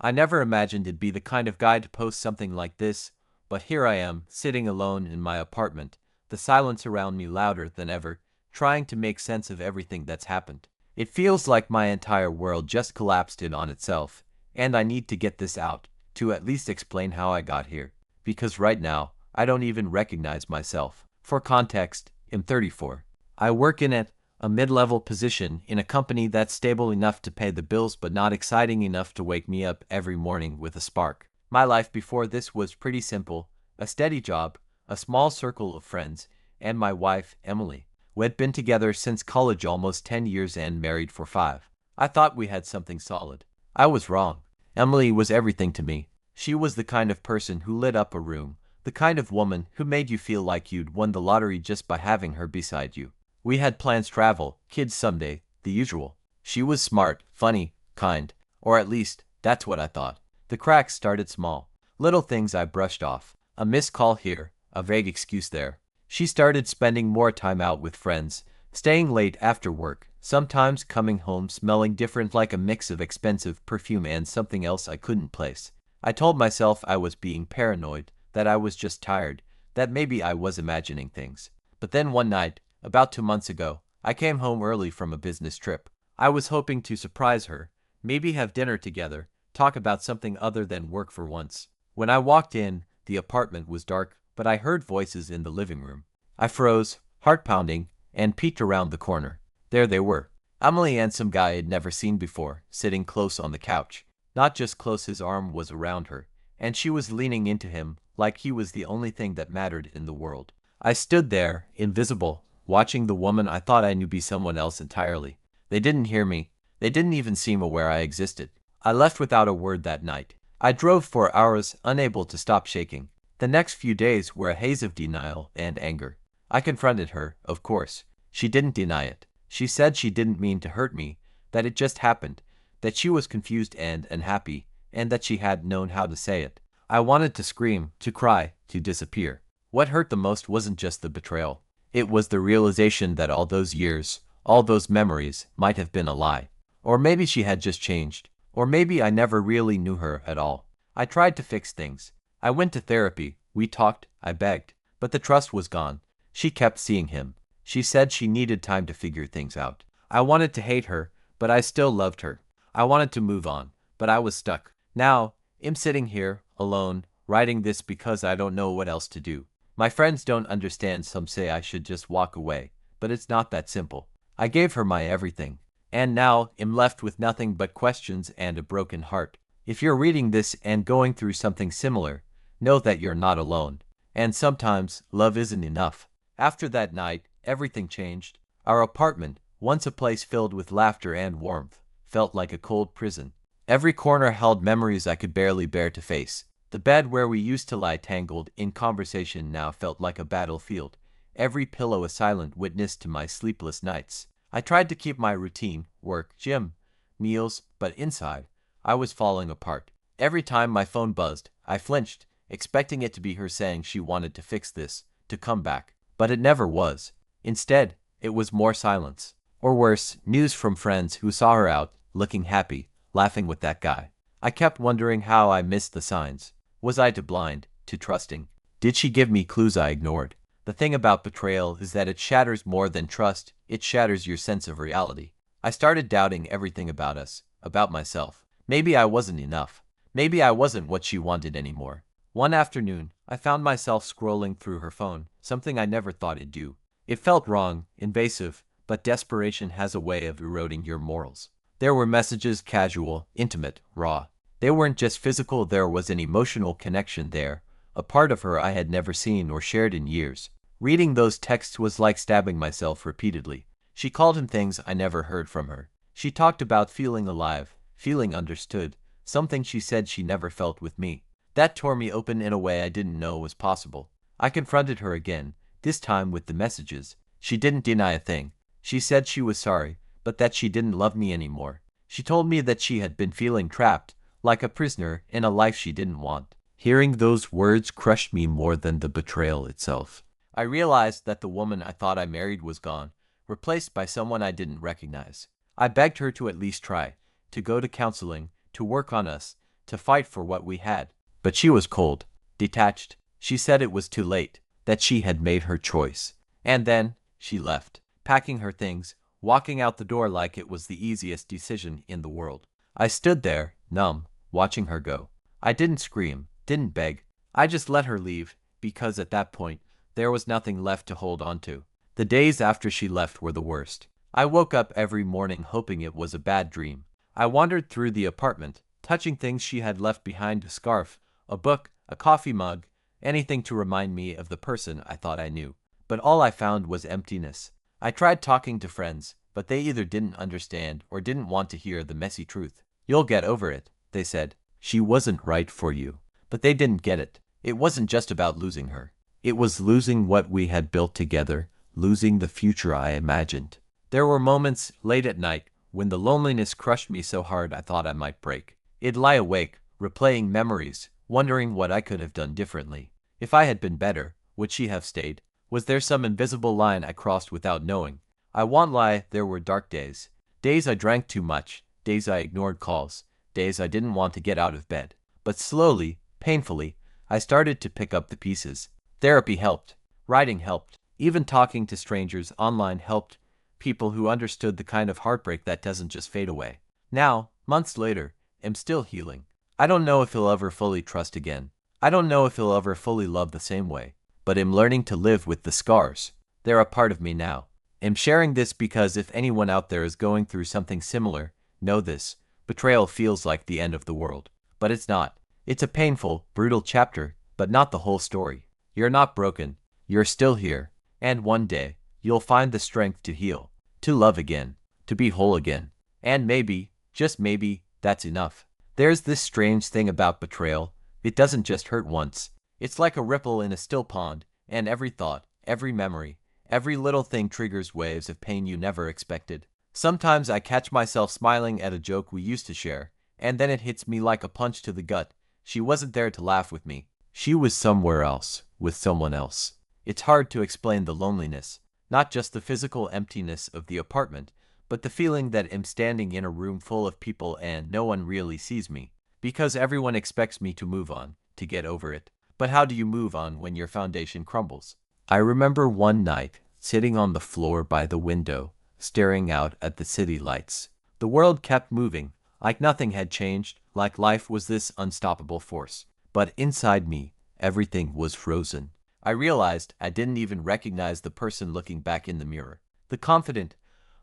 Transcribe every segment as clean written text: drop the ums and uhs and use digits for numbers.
I never imagined it'd be the kind of guy to post something like this, but here I am, sitting alone in my apartment, the silence around me louder than ever, trying to make sense of everything that's happened. It feels like my entire world just collapsed in on itself, and I need to get this out, to at least explain how I got here. Because right now, I don't even recognize myself. For context, I'm 34. I work in a mid-level position in a company that's stable enough to pay the bills but not exciting enough to wake me up every morning with a spark. My life before this was pretty simple: a steady job, a small circle of friends, and my wife, Emily. We'd been together since college almost 10 years and married for 5. I thought we had something solid. I was wrong. Emily was everything to me. She was the kind of person who lit up a room, the kind of woman who made you feel like you'd won the lottery just by having her beside you. We had plans: travel, kids someday, the usual. She was smart, funny, kind, or at least, that's what I thought. The cracks started small. Little things I brushed off. A missed call here, a vague excuse there. She started spending more time out with friends, staying late after work, sometimes coming home smelling different, like a mix of expensive perfume and something else I couldn't place. I told myself I was being paranoid, that I was just tired, that maybe I was imagining things. But then one night, about 2 months ago, I came home early from a business trip. I was hoping to surprise her, maybe have dinner together, talk about something other than work for once. When I walked in, the apartment was dark, but I heard voices in the living room. I froze, heart pounding, and peeked around the corner. There they were. Emily and some guy I'd never seen before, sitting close on the couch. Not just close, his arm was around her, and she was leaning into him like he was the only thing that mattered in the world. I stood there, invisible, watching the woman I thought I knew be someone else entirely. They didn't hear me. They didn't even seem aware I existed. I left without a word that night. I drove for hours, unable to stop shaking. The next few days were a haze of denial and anger. I confronted her, of course. She didn't deny it. She said she didn't mean to hurt me, that it just happened, that she was confused and unhappy, and that she hadn't known how to say it. I wanted to scream, to cry, to disappear. What hurt the most wasn't just the betrayal. It was the realization that all those years, all those memories, might have been a lie. Or maybe she had just changed. Or maybe I never really knew her at all. I tried to fix things. I went to therapy. We talked. I begged. But the trust was gone. She kept seeing him. She said she needed time to figure things out. I wanted to hate her, but I still loved her. I wanted to move on, but I was stuck. Now, I'm sitting here, alone, writing this because I don't know what else to do. My friends don't understand. Some say I should just walk away, but it's not that simple. I gave her my everything, and now I'm left with nothing but questions and a broken heart. If you're reading this and going through something similar, know that you're not alone. And sometimes, love isn't enough. After that night, everything changed. Our apartment, once a place filled with laughter and warmth, felt like a cold prison. Every corner held memories I could barely bear to face. The bed where we used to lie tangled in conversation now felt like a battlefield, every pillow a silent witness to my sleepless nights. I tried to keep my routine, work, gym, meals, but inside, I was falling apart. Every time my phone buzzed, I flinched, expecting it to be her saying she wanted to fix this, to come back. But it never was. Instead, it was more silence. Or worse, news from friends who saw her out, looking happy, laughing with that guy. I kept wondering how I missed the signs. Was I too blind, too trusting? Did she give me clues I ignored? The thing about betrayal is that it shatters more than trust. It shatters your sense of reality. I started doubting everything about us, about myself. Maybe I wasn't enough. Maybe I wasn't what she wanted anymore. One afternoon, I found myself scrolling through her phone, something I never thought I'd do. It felt wrong, invasive, but desperation has a way of eroding your morals. There were messages, casual, intimate, raw. They weren't just physical, there was an emotional connection there, a part of her I had never seen or shared in years. Reading those texts was like stabbing myself repeatedly. She called him things I never heard from her. She talked about feeling alive, feeling understood, something she said she never felt with me. That tore me open in a way I didn't know was possible. I confronted her again, this time with the messages. She didn't deny a thing. She said she was sorry, but that she didn't love me anymore. She told me that she had been feeling trapped, like a prisoner in a life she didn't want. Hearing those words crushed me more than the betrayal itself. I realized that the woman I thought I married was gone, replaced by someone I didn't recognize. I begged her to at least try, to go to counseling, to work on us, to fight for what we had. But she was cold, detached. She said it was too late, that she had made her choice. And then, she left, packing her things, walking out the door like it was the easiest decision in the world. I stood there, numb, watching her go. I didn't scream, didn't beg. I just let her leave, because at that point, there was nothing left to hold on to. The days after she left were the worst. I woke up every morning hoping it was a bad dream. I wandered through the apartment, touching things she had left behind: a scarf, a book, a coffee mug, anything to remind me of the person I thought I knew. But all I found was emptiness. I tried talking to friends, but they either didn't understand or didn't want to hear the messy truth. "You'll get over it," they said. "She wasn't right for you." But they didn't get it. It wasn't just about losing her. It was losing what we had built together, losing the future I imagined. There were moments, late at night, when the loneliness crushed me so hard I thought I might break. I'd lie awake, replaying memories, wondering what I could have done differently. If I had been better, would she have stayed? Was there some invisible line I crossed without knowing? I won't lie, there were dark days. Days I drank too much, days I ignored calls, days I didn't want to get out of bed. But slowly, painfully, I started to pick up the pieces. Therapy helped. Writing helped. Even talking to strangers online helped. People who understood the kind of heartbreak that doesn't just fade away. Now, months later, I'm still healing. I don't know if he'll ever fully trust again. I don't know if he'll ever fully love the same way. But I'm learning to live with the scars. They're a part of me now. I'm sharing this because if anyone out there is going through something similar, know this: betrayal feels like the end of the world. But it's not. It's a painful, brutal chapter, but not the whole story. You're not broken. You're still here. And one day, you'll find the strength to heal, to love again, to be whole again. And maybe, just maybe, that's enough. There's this strange thing about betrayal. It doesn't just hurt once. It's like a ripple in a still pond, and every thought, every memory, every little thing triggers waves of pain you never expected. Sometimes I catch myself smiling at a joke we used to share, and then it hits me like a punch to the gut. She wasn't there to laugh with me. She was somewhere else, with someone else. It's hard to explain the loneliness, not just the physical emptiness of the apartment, but the feeling that I'm standing in a room full of people and no one really sees me, because everyone expects me to move on, to get over it. But how do you move on when your foundation crumbles? I remember one night, sitting on the floor by the window, staring out at the city lights. The world kept moving, like nothing had changed, like life was this unstoppable force. But inside me, everything was frozen. I realized I didn't even recognize the person looking back in the mirror. The confident,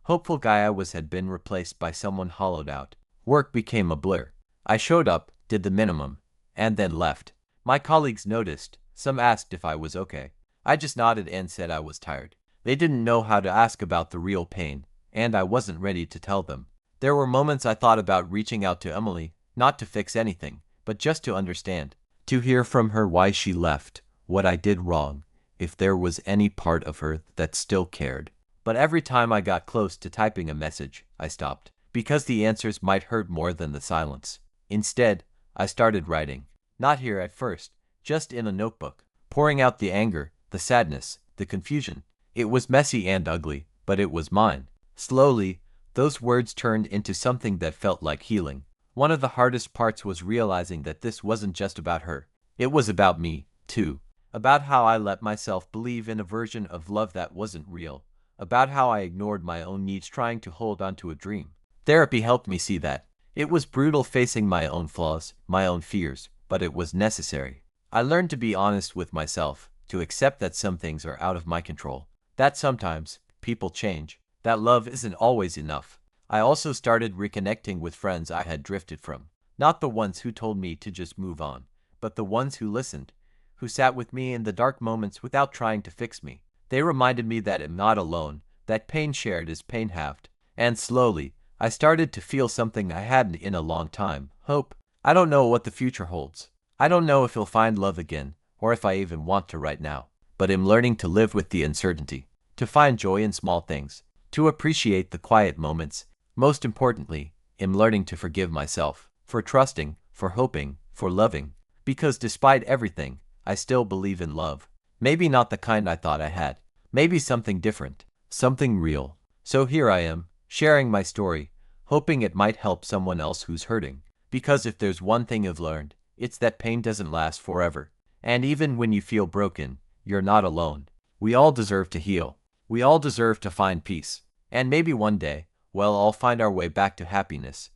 hopeful guy I was had been replaced by someone hollowed out. Work became a blur. I showed up, did the minimum, and then left. My colleagues noticed. Some asked if I was okay. I just nodded and said I was tired. They didn't know how to ask about the real pain, and I wasn't ready to tell them. There were moments I thought about reaching out to Emily, not to fix anything, but just to understand. To hear from her why she left, what I did wrong, if there was any part of her that still cared. But every time I got close to typing a message, I stopped, because the answers might hurt more than the silence. Instead, I started writing. Not here at first, just in a notebook, pouring out the anger, the sadness, the confusion. It was messy and ugly, but it was mine. Slowly, those words turned into something that felt like healing. One of the hardest parts was realizing that this wasn't just about her. It was about me, too. About how I let myself believe in a version of love that wasn't real. About how I ignored my own needs trying to hold onto a dream. Therapy helped me see that. It was brutal facing my own flaws, my own fears, but it was necessary. I learned to be honest with myself, to accept that some things are out of my control, that sometimes people change, that love isn't always enough. I also started reconnecting with friends I had drifted from. Not the ones who told me to just move on, but the ones who listened, who sat with me in the dark moments without trying to fix me. They reminded me that I'm not alone, that pain shared is pain halved. And slowly, I started to feel something I hadn't in a long time: hope. I don't know what the future holds. I don't know if he'll find love again, or if I even want to right now. But I'm learning to live with the uncertainty, to find joy in small things, to appreciate the quiet moments. Most importantly, I'm learning to forgive myself, for trusting, for hoping, for loving. Because despite everything, I still believe in love. Maybe not the kind I thought I had. Maybe something different, something real. So here I am, sharing my story, hoping it might help someone else who's hurting. Because if there's one thing I've learned, it's that pain doesn't last forever. And even when you feel broken, you're not alone. We all deserve to heal. We all deserve to find peace. And maybe one day, well, I'll find our way back to happiness.